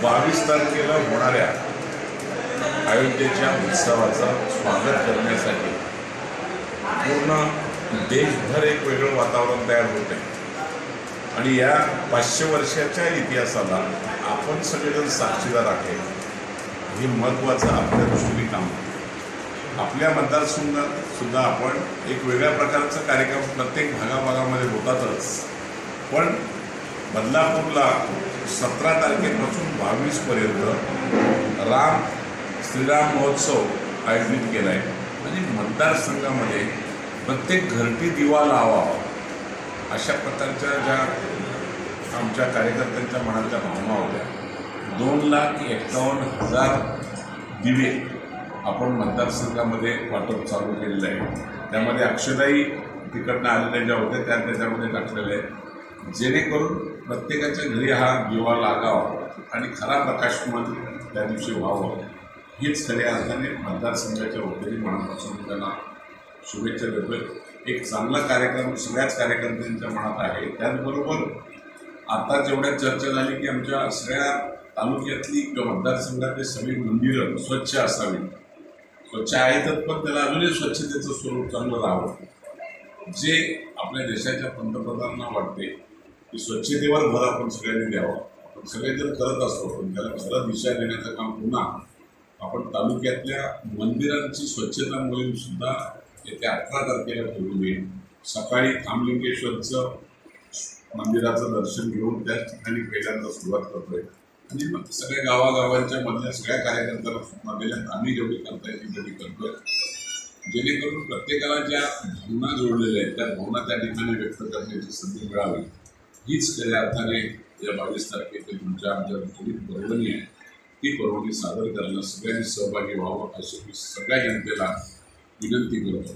22 तारखेला होणाऱ्या अयोध्येच्या उत्सवाचं स्वागत करण्यासाठी पूर्ण देशभर एक वेगळं वातावरण तयार होत आहे आणि या 500 वर्षाच्या इतिहासाला आपण सगळेजण साक्षीदार आहे. हे महत्त्वाचं आपल्या दृष्टीने काम आहे. आपल्या मतदारसंघात सुद्धा आपण एक वेगळ्या प्रकारचा कार्यक्रम प्रत्येक भागाभागामध्ये होतातच, पण बदलापूरला 17 तारखेपासून 22 पर्यंत श्रीराम महोत्सव आयोजित केला आहे आणि मतदारसंघामध्ये प्रत्येक घरटी दिवा लावावा अशा प्रकारच्या ज्या आमच्या कार्यकर्त्यांच्या मनातल्या भावना होत्या. 2,51,000 दिवे आपण मतदारसंघामध्ये वाटप चालू केलेलं आहे. त्यामध्ये अक्षदायी तिकडनं आलेल्या ज्या होत्या त्याच्यामध्ये टाकलेल्या आहेत, जेणेकरून प्रत्येकाच्या घरी हा दिवा लागावा आणि खरा प्रकाशमान त्या दिवशी व्हावं. हीच खऱ्या अर्थाने मतदारसंघाच्या वतीने मनापासून त्यांना शुभेच्छा देतोय. एक चांगला कार्यक्रम सगळ्याच कार्यकर्त्यांच्या मनात आहे. त्याचबरोबर आता जेवढ्या चर्चा झाली की आमच्या सगळ्या तालुक्यातली किंवा मतदारसंघातली सगळी मंदिरं स्वच्छ असावी. स्वच्छ आहेतच, पण त्याला अजूनही स्वच्छतेचं स्वरूप चांगलं राहावं. जे आपल्या देशाच्या पंतप्रधानांना वाटते की स्वच्छतेवर भर आपण सगळ्यांनी द्यावा. आपण सगळेजण करत असतो, पण त्याला खरं दिशा देण्याचं काम पुन्हा आपण तालुक्यातल्या मंदिरांची स्वच्छता मोहीमसुद्धा येत्या 18 तारखेला ठेवून येईल. सकाळी थांबलिंगेश्वरचं मंदिराचं दर्शन घेऊन त्याच ठिकाणी पहिल्यांदा सुरुवात करतोय आणि मग सगळ्या गावागावांच्या मधल्या सगळ्या कार्यकर्त्यांना सूचना दिल्यात आम्ही जेवढी करता येईल तेवढी करतोय, जेणेकरून प्रत्येकाला ज्या भावना जोडलेल्या आहेत त्या भावना त्या ठिकाणी व्यक्त करण्याची संधी मिळावी. हीच खऱ्या अर्थाने या 22 तारखेची तुमच्या आमच्या थोडी परवणी आहे. ती परवणी सादर करायला सगळ्यांनी सहभागी व्हावं अशी मी सगळ्या जनतेला विनंती करतो.